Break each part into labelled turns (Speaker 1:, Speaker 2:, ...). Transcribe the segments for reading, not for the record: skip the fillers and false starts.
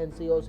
Speaker 1: NCOC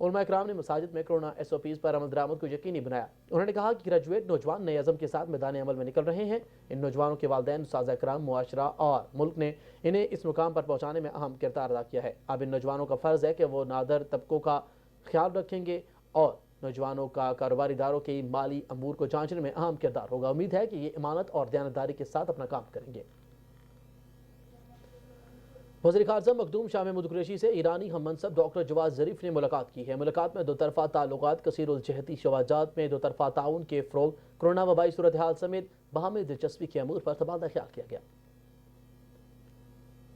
Speaker 1: علماء کرام نے مساجد میں کورونا SOPs پر عمل درآمد کو یقینی بنایا۔ انہوں نے کہا کہ گریجویٹ نوجوان نئے عزم کے ساتھ میدان عمل میں نکل رہے ہیں۔ ان نوجوانوں کے والدین، اساتذہ کرام، معاشرہ اور ملک نے انہیں اس مقام پر پہنچانے میں اہم کردار ادا کیا ہے۔ اب ان نوجوانوں کا فرض ہے کہ وہ نادر طبقوں کا خیال رکھیں گے اور نوجوانوں کا کاروباری اداروں کے مالی امور کو جانچنے میں اہم کردار ہوگا۔ امید ہے کہ یہ امانت اور دیانتداری کے ساتھ اپنا کام کریں گے۔ وزیر خارجہ مخدوم شاہ محمود قریشی سے ایرانی ہم منصب ڈاکٹر جواد ظریف نے ملاقات کی ہے۔ ملاقات میں دو طرفہ تعلقات، کثیر الجہتی شواجات میں دو طرفہ تعاون کے فروغ، کورونا وبائی صورتحال سمیت باہمی دلچسپی کے امور پر تبادلہ خیال کیا گیا۔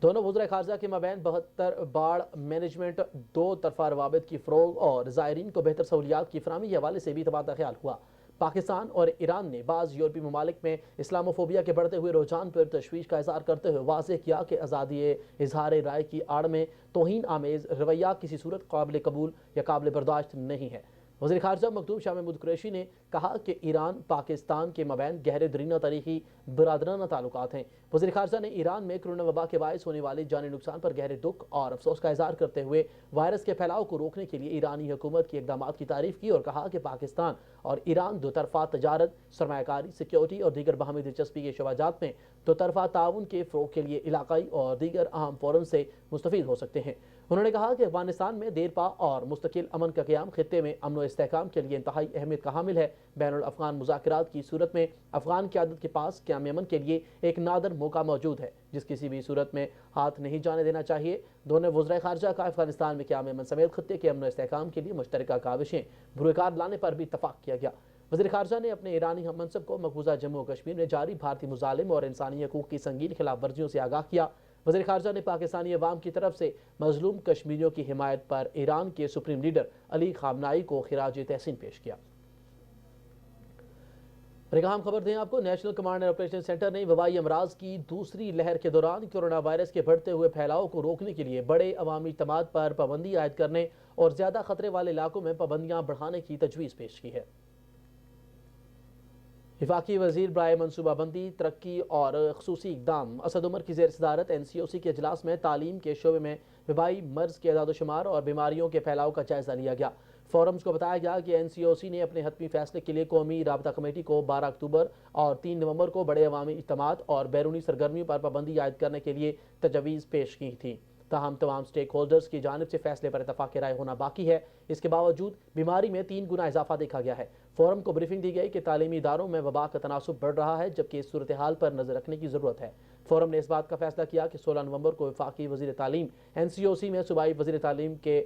Speaker 1: دونوں وزراء خارجہ کے مابین 72 باڑ مینجمنٹ، دو طرفہ روابط کی فروغ اور زائرین کو بہتر سہولیات کی فراہمی کے حوالے سے بھی تبادلہ خیال ہوا۔ پاکستان اور ایران نے بعض یورپی ممالک میں اسلاموفوبیا کے بڑھتے ہوئے رجحان پر تشویش کا اظہار کرتے ہوئے واضح کیا کہ آزادی اظہار رائے کی آڑ میں توہین آمیز رویہ کسی صورت قابل قبول یا قابل برداشت نہیں ہے۔ وزیر خارجہ مخدوم شاہ محمود قریشی نے کہا کہ ایران پاکستان کے مابین گہرے درینہ تاریخی برادرانہ تعلقات ہیں۔ وزیر خارجہ نے ایران میں کورونا وبا کے باعث ہونے والے جانی نقصان پر گہرے دکھ اور افسوس کا اظہار کرتے ہوئے وائرس کے پھیلاؤ کو روکنے کے لیے ایرانی حکومت کے اقدامات کی تعریف کی اور کہا کہ پاکستان اور ایران دو طرفہ تجارت، سرمایہ کاری، سیکیورٹی اور دیگر باہمی دلچسپی کے شعبات میں دو طرفہ تعاون کے فروغ کے لیے علاقائی اور دیگر اہم فورم سے مستفید ہو سکتے ہیں۔ انہوں نے کہا کہ افغانستان میں دیر پا اور مستقل امن کا قیام خطے میں امن و استحکام کے لیے انتہائی اہمیت کا حامل ہے۔ بین الافغان مذاکرات کی صورت میں افغان قیادت کے پاس قیام امن کے لیے ایک نادر موقع موجود ہے جس کسی بھی صورت میں ہاتھ نہیں جانے دینا چاہیے۔ دونوں وزراء خارجہ کا افغانستان میں قیام امن سمیت خطے کے امن و استحکام کے لیے مشترکہ کاوشیں بروئے لانے پر بھی اتفاق کیا گیا۔ وزیر خارجہ نے اپنے ایرانی ہم منصب کو مقبوضہ جموں و کشمیر میں جاری بھارتی مظالم اور انسانی حقوق کی سنگین خلاف ورزیوں سے آگاہ کیا۔ وزیر خارجہ نے پاکستانی عوام کی طرف سے مظلوم کشمیریوں کی حمایت پر ایران کے سپریم لیڈر علی خامنائی کو خراج تحسین پیش کیا۔ ایک اہم خبر دیں آپ کو، national command and operation centre نے وبائی امراض کی دوسری لہر کے دوران کورونا وائرس کے بڑھتے ہوئے پھیلاؤ کو روکنے کے لیے بڑے عوامی اجتماعات پر پابندی عائد کرنے اور زیادہ خطرے والے علاقوں میں پابندیاں بڑھانے کی تجویز پیش کی ہے۔ وفاقی وزیر برائے منصوبہ بندی، ترقی اور خصوصی اقدام اسد عمر کی زیر صدارت NCOC کے اجلاس میں تعلیم کے شعبے میں وبائی مرض کے اعداد و شمار اور بیماریوں کے پھیلاؤ کا جائزہ لیا گیا۔ فورمز کو بتایا گیا کہ NCOC نے اپنے حتمی فیصلے کے لیے قومی رابطہ کمیٹی کو 12 اکتوبر اور 3 نومبر کو بڑے عوامی اجتماعات اور بیرونی سرگرمیوں پر پابندی عائد کرنے کے لیے تجاویز پیش کی تھیں۔ تاہم تمام سٹیک ہولڈرز کی جانب سے فیصلے پر اتفاق رائے ہونا باقی ہے۔ اس کے باوجود بیماری میں 3 گنا اضافہ دیکھا گیا ہے۔ فورم کو بریفنگ دی گئی کہ تعلیمی اداروں میں وبا کا تناسب بڑھ رہا ہے جبکہ اس صورتحال پر نظر رکھنے کی ضرورت ہے۔ فورم نے اس بات کا فیصلہ کیا کہ 16 نومبر کو وفاقی وزیر تعلیم NCOC میں صوبائی وزیر تعلیم کے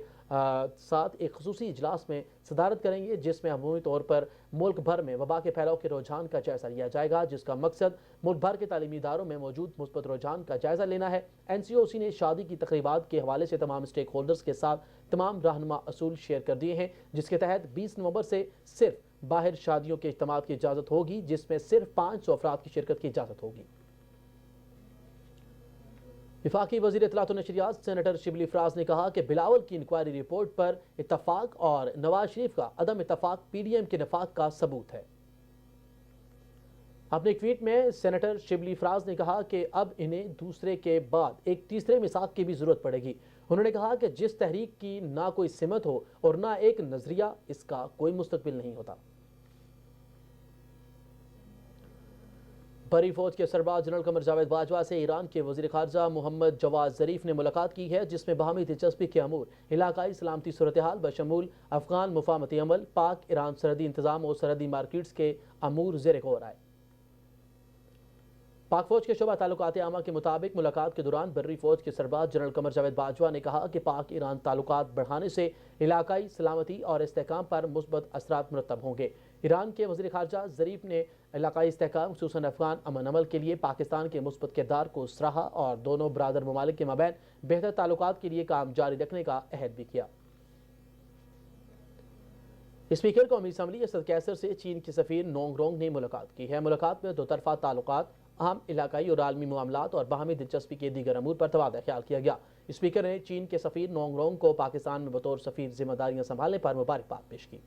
Speaker 1: ساتھ ایک خصوصی اجلاس میں صدارت کریں گے جس میں عمومی طور پر ملک بھر میں وبا کے پھیلاؤ کے رجحان کا جائزہ لیا جائے گا، جس کا مقصد ملک بھر کے تعلیمی اداروں میں موجود مثبت رجحان کا جائزہ لینا ہے۔ NCOC نے شادی کی تقریبات کے حوالے سے تمام سٹیک ہولڈرز کے ساتھ تمام رہنما اصول شیئر کر دیے ہیں، جس کے تحت 20 نومبر سے صرف باہر شادیوں کے اجتماعات کی اجازت ہوگی جس میں صرف 500 افراد کی شرکت کی اجازت ہوگی۔ وفاقی وزیر اطلاعات و نشریات سینیٹر شبلی فراز نے کہا کہ بلاول کی انکوائری رپورٹ پر اتفاق اور نواز شریف کا عدم اتفاق PDM کے نفاق کا ثبوت ہے۔ اپنے ایک ٹویٹ میں سینیٹر شبلی فراز نے کہا کہ اب انہیں دوسرے کے بعد ایک تیسرے میثاق کی بھی ضرورت پڑے گی۔ انہوں نے کہا کہ جس تحریک کی نہ کوئی سمت ہو اور نہ ایک نظریہ، اس کا کوئی مستقبل نہیں ہوتا۔ بری فوج کے سربراہ جنرل قمر جاوید باجوہ سے ایران کے وزیر خارجہ محمد جواد ظریف نے ملاقات کی ہے جس میں باہمی دلچسپی کے امور، علاقائی سلامتی صورتحال بشمول افغان مفاہمتی عمل، پاک ایران سرحدی انتظام اور سرحدی مارکیٹس کے امور زیر غور آئے۔ پاک فوج کے شعبہ تعلقات عامہ کے مطابق ملاقات کے دوران بری فوج کے سربراہ جنرل قمر جاوید باجوہ نے کہا کہ پاک ایران تعلقات بڑھانے سے علاقائی سلامتی اور استحکام پر مثبت اثرات مرتب ہوں گے۔ ایران کے وزیر خارجہ ظریف نے علاقائی استحکام خصوصاً افغان امن عمل کے لیے پاکستان کے مثبت کردار کو سراہا اور دونوں برادر ممالک کے مابین بہتر تعلقات کے لیے کام جاری رکھنے کا عہد بھی کیا۔ اسپیکر قومی اسمبلی اسد کیسر سے چین کے سفیر نونگ رونگ نے ملاقات کی ہے۔ ملاقات میں دو طرفہ تعلقات، اہم علاقائی اور عالمی معاملات اور باہمی دلچسپی کے دیگر امور پر تبادلہ خیال کیا گیا۔ اسپیکر نے چین کے سفیر نونگ رونگ کو پاکستان میں بطور سفیر ذمہ داریاں سنبھالنے پر مبارکباد پیش کی۔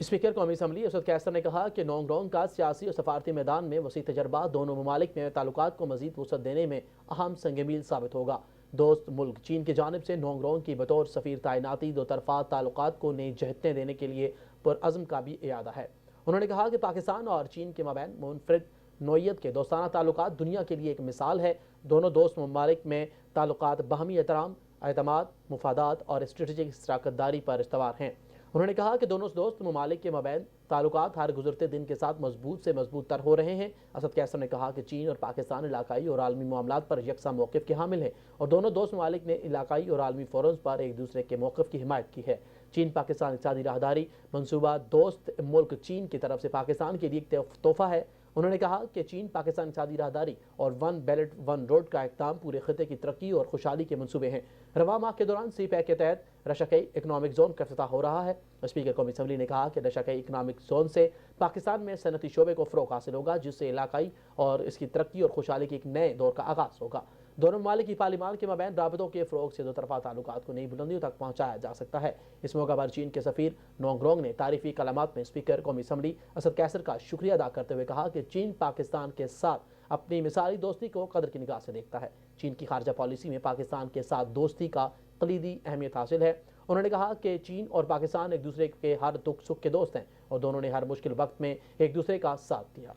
Speaker 1: اسپیکر قومی اسمبلی اسد کیسر نے کہا کہ نونگ رونگ کا سیاسی اور سفارتی میدان میں وسیع تجربہ دونوں ممالک میں تعلقات کو مزید وسعت دینے میں اہم سنگ میل ثابت ہوگا۔ دوست ملک چین کی جانب سے نونگ کی بطور سفیر تعیناتی دو طرفہ تعلقات کو نئی جہتیں دینے کے لیے پرعزم کا بھی اعادہ ہے۔ انہوں نے کہا کہ پاکستان اور چین کے مابین منفرد نوعیت کے دوستانہ تعلقات دنیا کے لیے ایک مثال ہے۔ دونوں دوست ممالک میں تعلقات باہمی احترام، اعتماد، مفادات اور اسٹریٹجک شراکت داری پر استوار ہیں۔ انہوں نے کہا کہ دونوں دوست ممالک کے مابین تعلقات ہر گزرتے دن کے ساتھ مضبوط سے مضبوط تر ہو رہے ہیں۔ اسد کیسر نے کہا کہ چین اور پاکستان علاقائی اور عالمی معاملات پر یکساں موقف کے حامل ہیں اور دونوں دوست ممالک نے علاقائی اور عالمی فورمز پر ایک دوسرے کے موقف کی حمایت کی ہے۔ چین پاکستان اقتصادی راہداری منصوبہ دوست ملک چین کی طرف سے پاکستان کے لیے ایک تحفہ ہے۔ انہوں نے کہا کہ چین پاکستان اقتصادی راہداری اور ون بیلٹ ون روڈ کا اقدام پورے خطے کی ترقی اور خوشحالی کے منصوبے ہیں۔ رواں ماہ کے دوران سی پیک کے تحت رشکئی اکنامک زون کا افتتاح ہو رہا ہے۔ اسپیکر قومی اسمبلی نے کہا کہ رشکئی اکنامک زون سے پاکستان میں صنعتی شعبے کو فروغ حاصل ہوگا، جس سے علاقائی اور اس کی ترقی اور خوشحالی کے ایک نئے دور کا آغاز ہوگا۔ دونوں ممالک کی پارلیمان کے مابین رابطوں کے فروغ سے دو طرفہ تعلقات کو نئی بلندیوں تک پہنچایا جا سکتا ہے۔ اس موقع پر چین کے سفیر نونگ نے تعریفی کلمات میں اسپیکر قومی اسمبلی اسد کیسر کا شکریہ ادا کرتے ہوئے کہا کہ چین پاکستان کے ساتھ اپنی مثالی دوستی کو قدر کی نگاہ سے دیکھتا ہے۔ چین کی خارجہ پالیسی میں پاکستان کے ساتھ دوستی کا کلیدی اہمیت حاصل ہے۔ انہوں نے کہا کہ چین اور پاکستان ایک دوسرے کے ہر دکھ سکھ کے دوست ہیں اور دونوں نے ہر مشکل وقت میں ایک دوسرے کا ساتھ دیا۔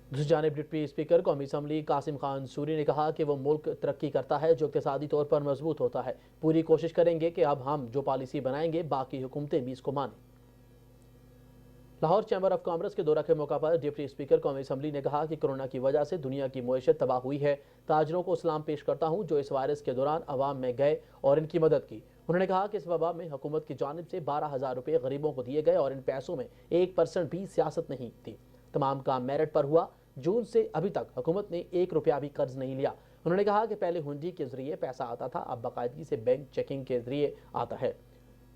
Speaker 1: دوسری جانب ڈپٹی اسپیکر قومی اسمبلی قاسم خان سوری نے کہا کہ وہ ملک ترقی کرتا ہے جو اقتصادی طور پر مضبوط ہوتا ہے۔ پوری کوشش کریں گے کہ اب ہم جو پالیسی بنائیں گے باقی حکومتیں بھی اس کو مانیں۔ لاہور چیمبر آف کامرس کے دورہ کے موقع پر ڈپٹی اسپیکر قومی اسمبلی نے کہا کہ کورونا کی وجہ سے دنیا کی معیشت تباہ ہوئی ہے۔ تاجروں کو سلام پیش کرتا ہوں جو اس وائرس کے دوران عوام میں گئے اور ان کی مدد کی۔ انہوں نے کہا کہ اس وبا میں حکومت کی جانب سے 12,000 روپے غریبوں کو دیے گئے اور ان پیسوں میں 1% بھی سیاست نہیں تھی۔ تمام کام میرٹ پر ہوا۔ جون سے ابھی تک حکومت نے 1 روپیہ بھی قرض نہیں لیا۔ انہوں نے کہا کہ پہلے ہنڈی کے ذریعے پیسہ آتا تھا، اب باقاعدگی سے بینک چیکنگ کے ذریعے آتا ہے۔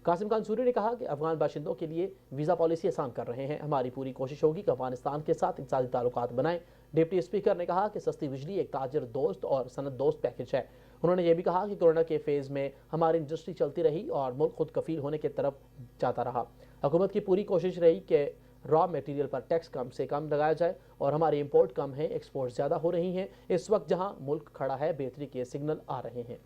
Speaker 1: قاسم خان سوری نے کہا کہ افغان باشندوں کے لیے ویزا پالیسی آسان کر رہے ہیں۔ ہماری پوری کوشش ہوگی کہ افغانستان کے ساتھ اقتصادی تعلقات بنائیں۔ ڈپٹی اسپیکر نے کہا کہ سستی بجلی ایک تاجر دوست اور صنعت دوست پیکج ہے۔ انہوں نے یہ بھی کہا کہ کورونا کے فیز میں ہماری انڈسٹری چلتی رہی اور ملک خود کفیل ہونے کی طرف جاتا رہا۔ حکومت کی پوری کوشش رہی کہ را میٹیریل پر ٹیکس کم سے کم لگایا جائے اور ہماری امپورٹ کم ہے، ایکسپورٹ زیادہ ہو رہی ہیں۔ اس وقت جہاں ملک کھڑا ہے بہتری کے سگنل آ رہے ہیں۔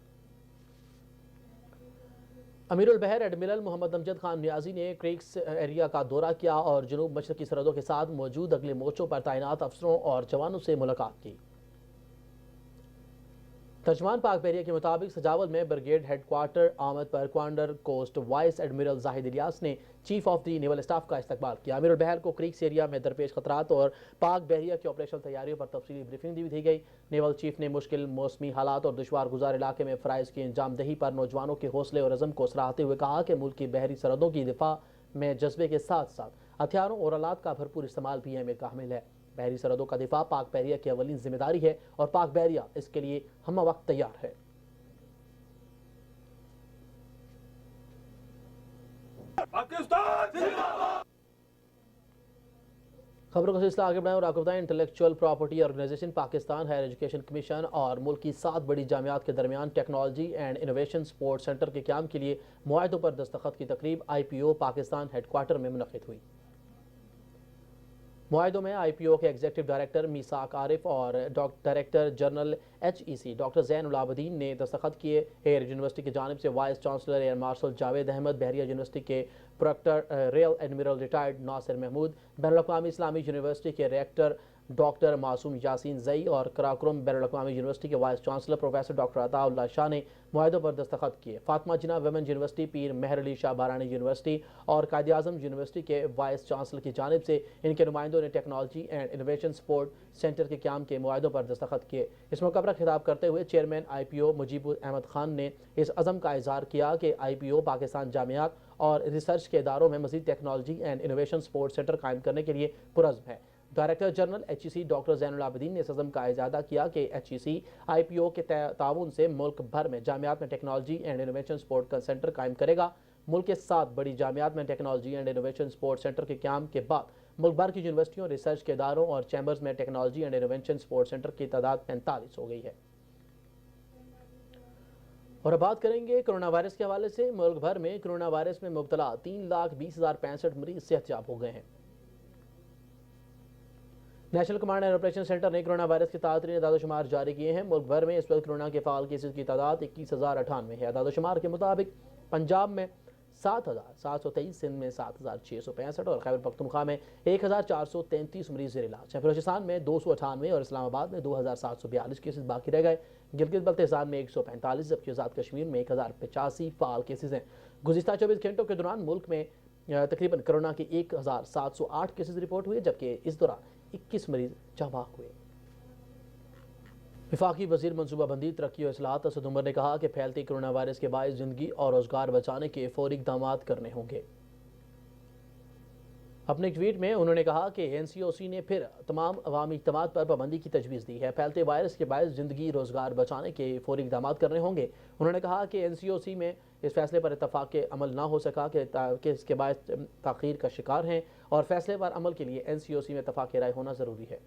Speaker 1: امیر البحر ایڈمرل محمد امجد خان نیازی نے کریکس ایریا کا دورہ کیا اور جنوب مشرقی سرحدوں کے ساتھ موجود اگلے مورچوں پر تعینات افسروں اور جوانوں سے ملاقات کی۔ ترجمان پاک بحریہ کے مطابق سجاول میں بریگیڈ ہیڈ کوارٹر آمد پر کمانڈر کوسٹ وائس ایڈمرل زاہد الیاس نے chief of the naval staff کا استقبال کیا۔ امیر البحر کو کریکس ایریا میں درپیش خطرات اور پاک بحریہ کی آپریشنل تیاریوں پر تفصیلی بریفنگ بھی دی گئی۔ نیول چیف نے مشکل موسمی حالات اور دشوار گزار علاقے میں فرائض کی انجام دہی پر نوجوانوں کے حوصلے اور عزم کو سراہتے ہوئے کہا کہ ملک کی بحری سرحدوں کی دفاع میں جذبے کے ساتھ ساتھ ہتھیاروں اور آلات کا بھرپور استعمال بھی اہمیت کا حامل ہے۔ بحری سرحدوں کا دفاع پاک بحریہ کی اولین ذمہ داری ہے اور پاک بحریہ اس کے لیے ہم وقت تیار ہے۔ خبروں کا سلسلہ آگے بڑھائیں اور آپ کو بتائیں intellectual property organisation Pakistan higher education commission اور ملک کی 7 بڑی جامعات کے درمیان technology and innovation support centre کے قیام کے لیے معاہدوں پر دستخط کی تقریب IPO پاکستان ہیڈ کوارٹر میں منعقد ہوئی۔ معاہدوں میں IPO کے ایگزیکٹو ڈائریکٹر میثاق عارف اور director general HEC doctor Zain Ulabideen نے دستخط کیے۔ ایئر یونیورسٹی کی جانب سے vice chancellor air marshal Javed Ahmed, Bahria university کے proctor rear admiral retired Nasir Mahmood, بین الاقوامی اسلامی یونیورسٹی کے ریکٹر ڈاکٹر معصوم یاسین زئی اور قراقرم بین الاقوامی یونیورسٹی کے وائس چانسلر پروفیسر ڈاکٹر عطا اللہ شاہ نے معاہدوں پر دستخط کیے۔ فاطمہ جناح ویمن یونیورسٹی، پیر مہر علی شاہ بارانی یونیورسٹی اور قائد اعظم یونیورسٹی کے وائس چانسلر کی جانب سے ان کے نمائندوں نے technology and innovation support centre کے قیام کے معاہدوں پر دستخط کیے۔ اس موقع پر خطاب کرتے ہوئے چیئرمین IPO مجیب احمد خان نے اس عزم کا اظہار کیا کہ IPO پاکستان جامعات اور ریسرچ کے اداروں میں مزید technology and innovation support centre قائم کرنے کے لیے پرعزم ہے۔ Director general HEC doctor Zain Ulabideen نے اس عزم کا اعادہ کیا کہ HEC IPO کے تعاون سے ملک بھر میں جامعات میں ٹیکنالوجی اینڈ انوویشن سپورٹ کا سینٹر قائم کرے گا۔ ملک کے 7 بڑی جامعات میں technology and innovation support centre کے قیام کے بعد ملک بھر کی یونیورسٹیوں، ریسرچ کے اداروں اور چیمبرز میں technology and innovation support centre کی تعداد 45 ہو گئی ہے۔ اور اب بات کریں گے کرونا وائرس کے حوالے سے۔ ملک بھر میں کرونا وائرس میں مبتلا 3,20,065 مریض صحت یاب ہو گئے ہیں۔ National command and operation centre نے کرونا وائرس کے تازہ اعداد و شمار جاری کیے ہیں۔ ملک بھر میں اس وقت کرونا کے فعال کیسز کی تعداد 21,098 ہے۔ اعداد و شمار کے مطابق پنجاب میں 7,723، سندھ میں 7,665 اور خیبر پختونخوا میں 1,433 مریض زیر علاج ہیں۔ بلوچستان میں 298 اور اسلام آباد میں 2,742 کیسز باقی رہ گئے۔ گلگت بلتستان میں 145 جبکہ آزاد کشمیر میں 1,085 فعال کیسز ہیں۔ گزشتہ 24 گھنٹوں کے دوران ملک میں تقریباً کرونا کے 1,708 کیسز رپورٹ ہوئے جبکہ اس دوران 21 مریض جاں بحق ہوئے۔ وفاقی وزیر منصوبہ بندی، ترقی و اصلاحات اسد عمر نے کہا کہ پھیلتے کرونا وائرس کے باعث زندگی اور روزگار بچانے کے فوری اقدامات کرنے ہوں گے۔ اپنے ایک ٹویٹ میں انہوں نے کہا کہ این سی او سی نے پھر تمام عوامی اجتماعات پر پابندی کی تجویز دی ہے۔ پھیلتے وائرس کے باعث زندگی روزگار بچانے کے فوری اقدامات کرنے ہوں گے۔ انہوں نے کہا کہ این سی او سی میں اس فیصلے پر اتفاق عمل نہ ہو سکا کہ اس کے باعث تاخیر کا شکار ہیں اور فیصلے پر عمل کے لیے این سی او سی میں اتفاق رائے ہونا ضروری ہے۔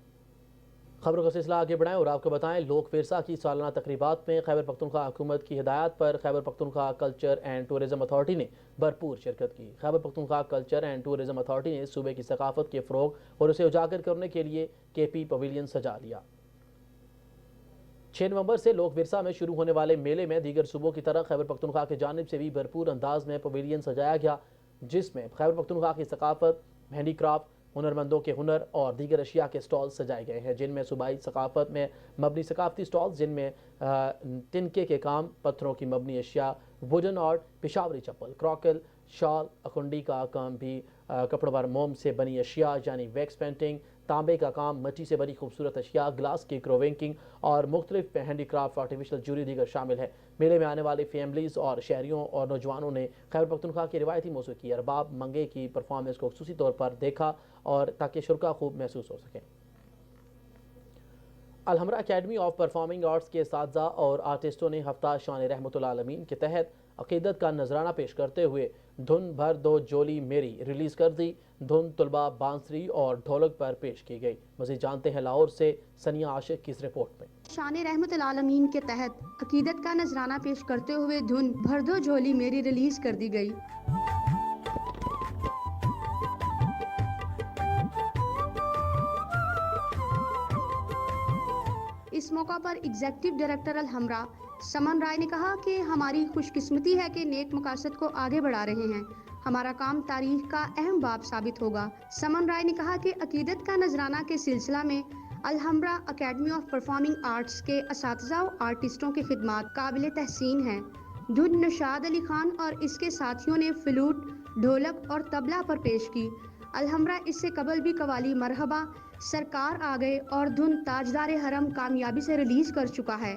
Speaker 1: خبروں کا سلسلہ آگے بڑھائیں اور آپ کو بتائیں، لوک ورثہ کی سالانہ تقریبات میں خیبر پختونخوا حکومت کی ہدایات پر Khyber Pakhtunkhwa culture and tourism authority نے بھرپور شرکت کی۔ Khyber Pakhtunkhwa culture and tourism authority نے صوبے کی ثقافت کے فروغ اور اسے اجاگر کرنے کے لیے کے پی پویلین سجا لیا۔ 6 نومبر سے لوک ورثہ میں شروع ہونے والے میلے میں دیگر صوبوں کی طرح خیبر پختونخوا کی جانب سے بھی بھرپور انداز میں پویلین سجایا گیا، جس میں خیبر پختونخوا کی ثقافت، ہینڈی کرافٹ، ہنرمندوں کے ہنر اور دیگر اشیاء کے سٹال سجائے گئے ہیں، جن میں صوبائی ثقافت میں مبنی ثقافتی سٹالز، جن میں تنکے کے کام، پتھروں کی مبنی اشیاء، ووڈن آرٹ، پشاوری چپل، کراکل، شال، اخنڈی کا کام بھی، کپڑوں پر موم سے بنی اشیاء یعنی ویکس پینٹنگ، تانبے کا کام، مٹی سے بنی خوبصورت اشیاء، گلاس کی کروونکنگ اور مختلف ہینڈی کرافٹ، آرٹیفیشل جوری دیگر شامل ہے۔ میلے میں آنے والی فیملیز اور شہریوں اور نوجوانوں نے خیبر پختونخوا کی روایتی موسیقی ارباب منگے کی پرفارمنس کو خصوصی طور پر دیکھا اور تاکہ شرکا خوب محسوس ہو سکیں۔ Alhamra academy of performing arts کے اساتذہ اور آرٹسٹوں نے ہفتہ شان رحمت العالمین کے تحت عقیدت کا نذرانہ پیش کرتے ہوئے دھن بھر دو جولی میری ریلیز کر دی۔ دھن طلبہ بانسری اور ڈھولک پر پیش کی گئی۔ مزید جانتے ہیں لاہور سے ثنیہ عاشق کی اس رپورٹ میں۔
Speaker 2: شان رحمت العالمین کے تحت عقیدت کا نذرانہ پیش کرتے ہوئے دھن بھر دو جھولی میری ریلیز کر دی گئی۔ اس موقع پر ایگزیکٹو ڈائریکٹر الحمرا سمن رائے نے کہا کہ ہماری خوش قسمتی ہے کہ نیک مقاصد کو آگے بڑھا رہے ہیں، ہمارا کام تاریخ کا اہم باب ثابت ہوگا۔ سمن رائے نے کہا کہ عقیدت کا نذرانہ کے سلسلہ میں Alhamra academy of performing arts کے اساتذہ و آرٹسٹوں کی خدمات قابل تحسین ہیں۔ دھن نشاد علی خان اور اس کے ساتھیوں نے فلوٹ، ڈھولک اور طبلہ پر پیش کی۔ الحمرا اس سے قبل بھی قوالی مرحبا، سرکار آ گئے اور دھن تاجدار حرم کامیابی سے ریلیز کر چکا ہے۔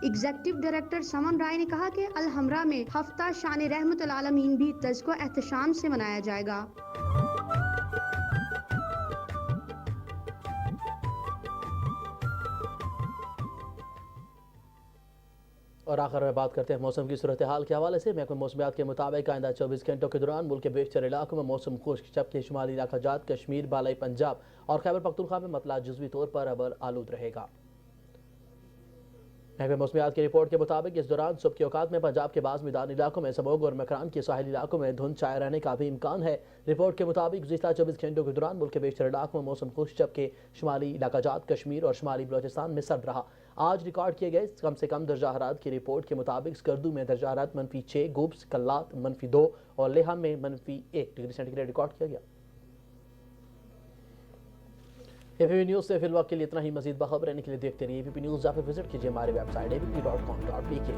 Speaker 2: ایگزیکٹو ڈائریکٹر سمن رائے نے کہا کہ الحمرا میں ہفتہ شان رحمت العالمین بھی تذکر و احتشام سے منایا جائے گا۔
Speaker 1: اور آخر میں بات کرتے ہیں موسم کی صورتحال کے حوالے سے۔ محکمہ موسمیات کے مطابق آئندہ 24 گھنٹوں کے دوران ملک کے بیشتر علاقوں میں موسم خشک، جبکہ شمالی علاقہ جات، کشمیر، بالائی پنجاب اور خیبر پختونخوا میں مطلع جزوی طور پر ابر آلود رہے گا۔ محکمہ موسمیات کی رپورٹ کے مطابق اس دوران صبح کے اوقات میں پنجاب کے بعض میدانی علاقوں میں سموگ اور مکران کے ساحلی علاقوں میں دھند چھائے رہنے کا بھی امکان ہے۔ رپورٹ کے مطابق گزشتہ 24 گھنٹوں کے دوران ملک کے بیشتر علاقوں میں موسم خشک، جبکہ شمالی علاقہ جات، کشمیر اور شمالی بلوچستان میں سرد رہا۔ آج ریکارڈ کیے گئے کم سے کم درجہ حرارت کی رپورٹ کے مطابق اسکردو میں درجہ حرارت -6، گوبس، کلات -2 اور لیہام میں -1 ڈگری سینٹی گریڈ ریکارڈ کیا گیا۔ اے پی پی نیوز سے فی الوقت کے لیے اتنا ہی۔ مزید باخبر رہنے کے لیے دیکھتے رہیے اے پی پی نیوز، یا پھر وزٹ کیجیے ہمارے ویب سائٹ abp.com.pk۔